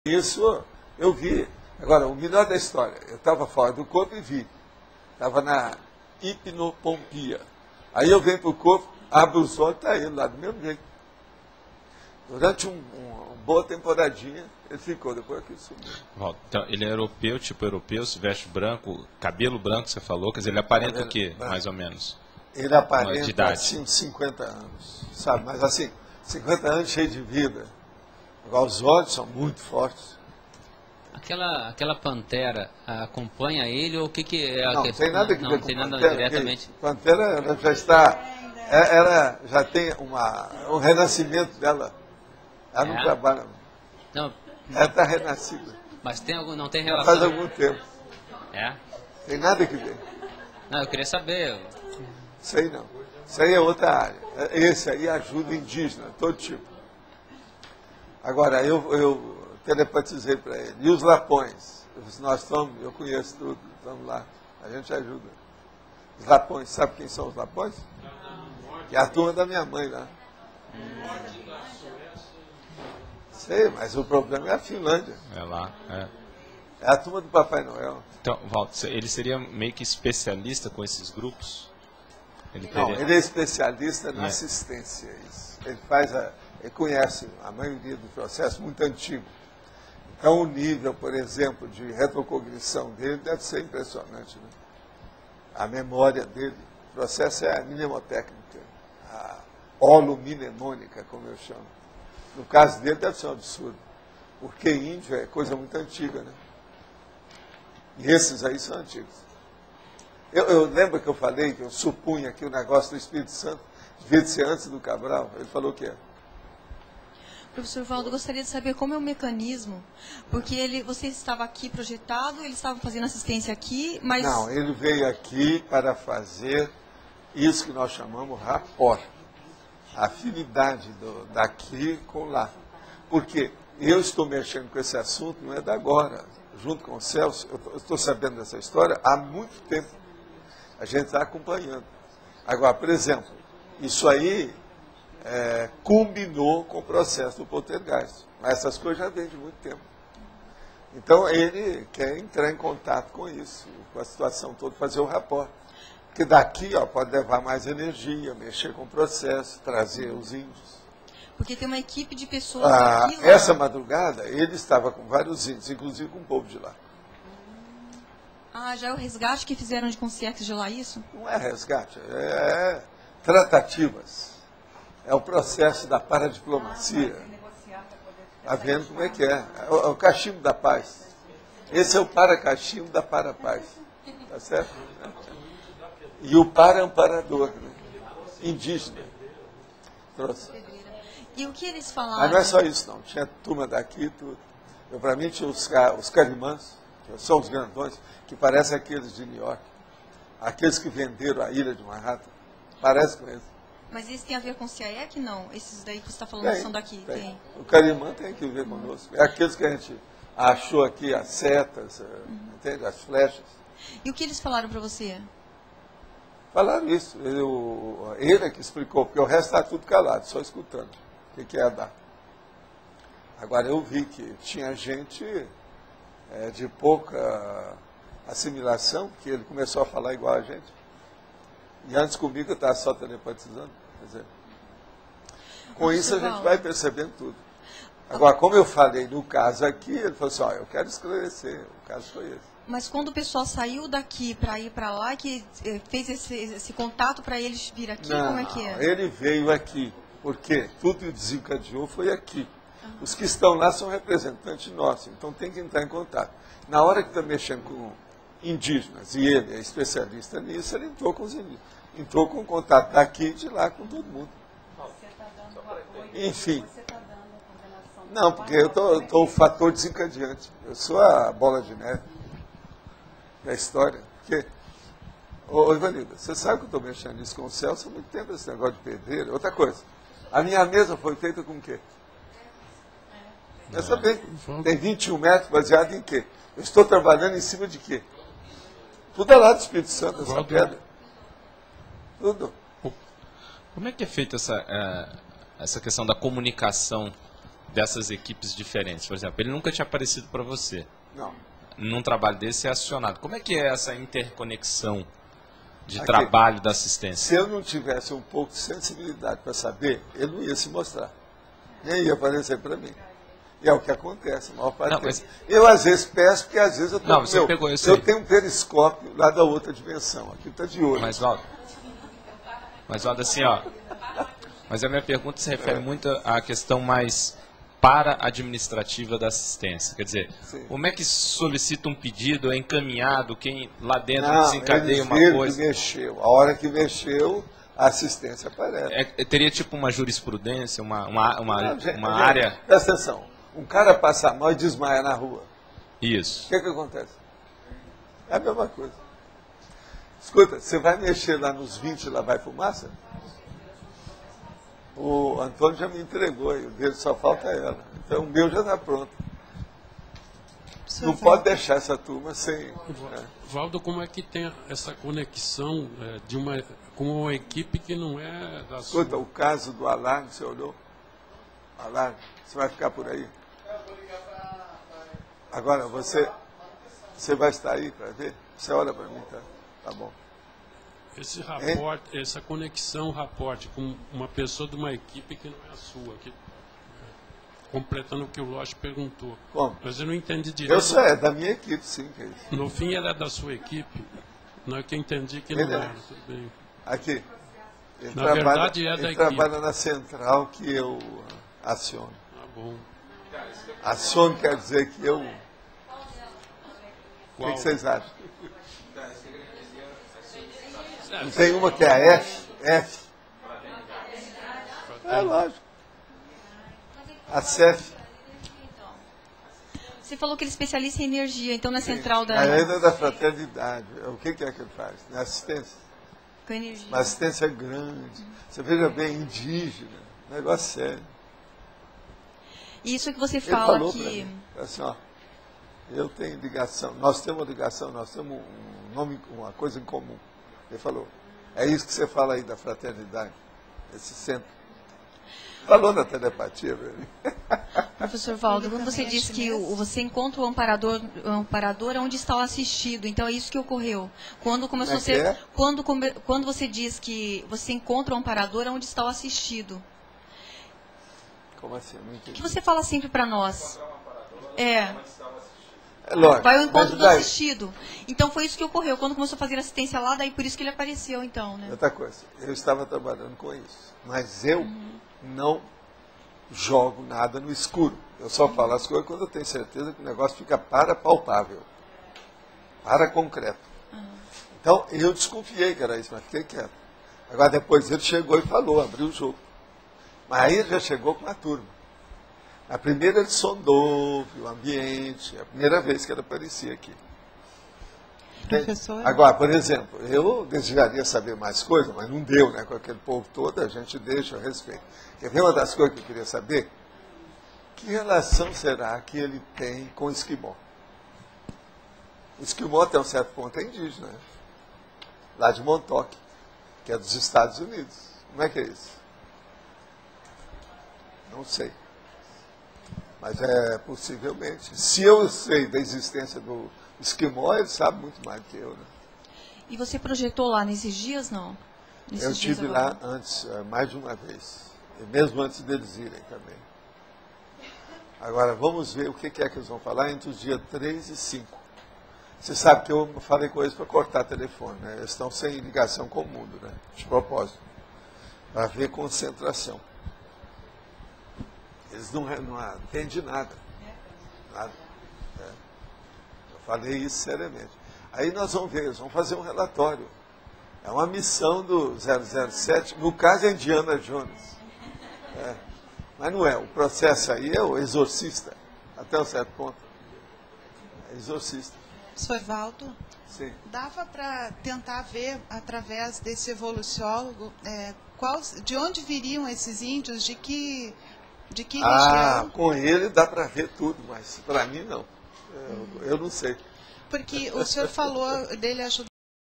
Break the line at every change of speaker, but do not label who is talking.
Isso eu vi. Agora, o melhor da história, eu estava fora do corpo e vi. Estava na hipnopompia. Aí eu venho para o corpo, abro os olhos e está ele lá, do mesmo jeito. Durante uma boa temporadinha, ele ficou, depois que sumiu.
Então, ele é europeu, tipo europeu, se veste branco, cabelo branco, você falou, quer dizer, ele aparenta o quê,
branco,
mais ou menos?
Ele aparenta, assim, uns 50 anos, sabe? Mas assim, 50 anos cheio de vida. Agora, os olhos são muito fortes.
Aquela pantera acompanha ele ou o que é?
Não, tem nada que ver com
tem nada
pantera.
diretamente.
Pantera, ela já está, ela já tem um renascimento dela. Ela não trabalha.
Não.
Ela está renascida.
Mas não tem relação?
Faz algum tempo.
É?
Tem nada que ver.
Não, eu queria saber.
Isso aí não. Isso aí é outra área. Esse aí ajuda indígena, todo tipo. Agora, eu telepatizei para ele. E os lapões? Nós estamos, eu conheço tudo, estamos lá. A gente ajuda. Os lapões, sabe quem são os lapões? Que é a turma da minha mãe lá. Sei, mas o problema é a Finlândia.
É lá, é.
É a turma do Papai Noel.
Então, Walter, ele seria meio que especialista com esses grupos?
Ele é especialista na assistência. Isso. Ele conhece a maioria do processo muito antigo. Então, o nível, por exemplo, de retrocognição dele deve ser impressionante. Né? A memória dele, o processo é a mnemotécnica, a holomnemônica, como eu chamo. No caso dele, deve ser um absurdo, porque índio é coisa muito antiga, né? E esses aí são antigos. Eu lembro que eu falei, que eu supunha que o negócio do Espírito Santo devia ser antes do Cabral. Ele falou o quê?
Professor Valdo, eu gostaria de saber como é o mecanismo, porque você estava aqui projetado, eles estavam fazendo assistência aqui, mas...
Não, ele veio aqui para fazer isso que nós chamamos rapport, a afinidade daqui com lá. Porque eu estou mexendo com esse assunto, não é da agora, junto com o Celso, eu estou sabendo dessa história há muito tempo. A gente está acompanhando. Agora, por exemplo, isso aí combinou com o processo do poltergeist. Mas essas coisas já vêm de muito tempo. Então, ele quer entrar em contato com isso, com a situação toda, fazer o rapport. Porque daqui pode levar mais energia, mexer com o processo, trazer os índios.
Porque tem uma equipe de pessoas aqui lá.
Essa madrugada, ele estava com vários índios, inclusive com o povo de lá.
Já é o resgate que fizeram de consciência de lá, isso?
Não é resgate, é tratativas. É o processo da paradiplomacia. Está vendo como é que é? É o cachimbo da paz. Esse é o para-cachimbo da para-paz. Tá certo? E o para-amparador, né? Indígena. Trouxe.
E o que eles falaram?
Mas não é só isso, não. Tinha turma daqui, tudo. Para mim tinha os carimãs, que são os grandões, que parecem aqueles de New York. Aqueles que venderam a ilha de Manhattan. Parece com eles.
Mas isso tem a ver com o CIEC? Não. Esses daí que você está falando são daqui? Tem.
O carimã tem que ver conosco. É aqueles que a gente achou aqui, as setas, entende? As flechas.
E o que eles falaram para você?
Falaram isso. Ele é que explicou, porque o resto está tudo calado, só escutando o que ia dar. Agora, eu vi que tinha gente de pouca assimilação, que ele começou a falar igual a gente. E antes comigo eu estava só telepatizando. Quer dizer, com isso a gente vai percebendo tudo. Agora, como eu falei no caso aqui, ele falou assim, eu quero esclarecer, o caso foi esse.
Mas quando o pessoal saiu daqui para ir para lá, que fez esse contato para eles vir aqui,
não,
como é que é?
Ele veio aqui, porque tudo que desencadeou foi aqui. Os que estão lá são representantes nossos, então tem que entrar em contato. Na hora que está mexendo com indígenas, e ele é especialista nisso, ele entrou com os indígenas. Entrou com contato daqui e de lá com todo mundo. Enfim. Não, porque eu estou o fator desencadeante. Eu sou a bola de neve da história. Porque, Ivanilda, você sabe que eu estou mexendo nisso com o Celso há muito tempo, esse negócio de pedreiro. Outra coisa, a minha mesa foi feita com o quê? Pensa bem, tem 21 metros, baseado em quê? Eu estou trabalhando em cima de quê? Tudo é lá do Espírito Santo, essa pedra. Tudo.
Como é que é feita essa questão da comunicação dessas equipes diferentes? Por exemplo, ele nunca tinha aparecido para você.
Não.
Num trabalho desse é acionado. Como é que é essa interconexão de
Aqui,
trabalho da assistência?
Se eu não tivesse um pouco de sensibilidade para saber, ele não ia se mostrar. Nem ia aparecer para mim. E é o que acontece, a maior parte
Não,
deles.
mas-
Eu às vezes peço, porque às vezes eu
Não, você pegou isso
eu
aí.
tenho um periscópio lá da outra dimensão. Aqui está de olho.
Mas, Valdo, assim, ó. Mas a minha pergunta se refere muito à questão mais para-administrativa da assistência. Quer dizer,
Sim.
como é que solicita um pedido, é encaminhado, quem lá dentro
Não,
desencadeia
eles
uma
viram
coisa?
que mexeu. A hora que mexeu, a assistência aparece.
Teria tipo uma jurisprudência, uma
Não, gente,
área?
Presta atenção. Um cara passa mal e desmaia na rua.
Isso.
O que acontece? É a mesma coisa. Escuta, você vai mexer lá nos 20, lá vai fumaça? O Antônio já me entregou, e o dele só falta ela. Então o meu já está pronto. Não pode deixar essa turma sem... né?
Valdo, como é que tem essa conexão com uma equipe que não é da
Escuta,
sua?
o caso do alarme, você olhou? Alarme, você vai ficar por aí? Agora, você vai estar aí para ver? Você olha para mim, tá? Tá bom.
Esse raporte, essa conexão, raporte com uma pessoa de uma equipe que não é a sua, completando o que o Loche perguntou.
Como?
Mas eu não entendi
Eu
direito.
sou da minha equipe, sim. Que é isso.
No fim, ela é da sua equipe. Não é que eu entendi que não
Ele é.
era. Tudo bem.
Aqui. Ele
Na verdade, é da
ele
equipe.
trabalha na central que eu aciono.
Tá bom.
Aciono quer dizer que eu... O
Qual?
que vocês acham? Não tem uma que é a F? F. É lógico. A CEF.
Você falou que ele é especialista em energia, então na central da...
A lenda da fraternidade. O que é que ele faz? É assistência.
Com energia.
Uma assistência grande. Você veja bem, indígena. Negócio sério.
Isso que você
Ele
fala
falou para
que...
mim, assim, ó, eu tenho ligação, nós temos uma ligação, nós temos um nome, uma coisa em comum. Ele falou, é isso que você fala aí da fraternidade, esse centro. Falou na telepatia, velho.
Professor Valdo, quando você diz que você encontra o amparador onde está o assistido, então é isso que ocorreu. Quando começou a ser, quando você diz que você encontra o amparador onde está o assistido.
Como assim? Eu não entendi.
Que você fala sempre para nós. É
lógico.
vai ao encontro
mas
do
daí,
assistido. Então foi isso que ocorreu. Quando começou a fazer assistência lá, daí por isso que ele apareceu, então, né?
outra coisa, eu estava trabalhando com isso, mas eu não jogo nada no escuro. Eu só falo as coisas quando eu tenho certeza que o negócio fica palpável, para concreto. Então, eu desconfiei que era isso, mas fiquei quieto. Agora, depois ele chegou e falou, abriu o jogo. Mas aí ele já chegou com a turma. A primeira ele sondou, viu o ambiente, a primeira vez que ele aparecia aqui.
Professor?
Agora, por exemplo, eu desejaria saber mais coisas, mas não deu, né? Com aquele povo todo, a gente deixa a respeito. Quer ver uma das coisas que eu queria saber? Que relação será que ele tem com o esquimó? O esquimó, até um certo ponto, é indígena, né? Lá de Montauk, que é dos Estados Unidos. Como é que é isso? Não sei. Mas é possivelmente. Se eu sei da existência do esquimó, ele sabe muito mais do que eu, né?
E você projetou lá nesses dias, não? Nesses
Eu
dias
estive
agora?
lá antes, mais de uma vez. E mesmo antes deles irem também. Agora, vamos ver o que é que eles vão falar entre os dias 3 e 5. Você sabe que eu falei com eles para cortar telefone, né? Eles estão sem ligação com o mundo, né? De propósito. Para ver concentração. Eles não atendem nada. Nada. É. Eu falei isso seriamente. Aí nós vamos ver, eles vão fazer um relatório. É uma missão do 007, no caso é Indiana Jones. É. Mas não é, o processo aí é o exorcista, até um certo ponto. É exorcista.
Professor Valdo,
Sim.
dava para tentar ver, através desse evoluciólogo, de onde viriam esses índios, de que região?
Com ele dá para ver tudo, mas para mim não. Eu não sei.
Porque o senhor falou dele ajudar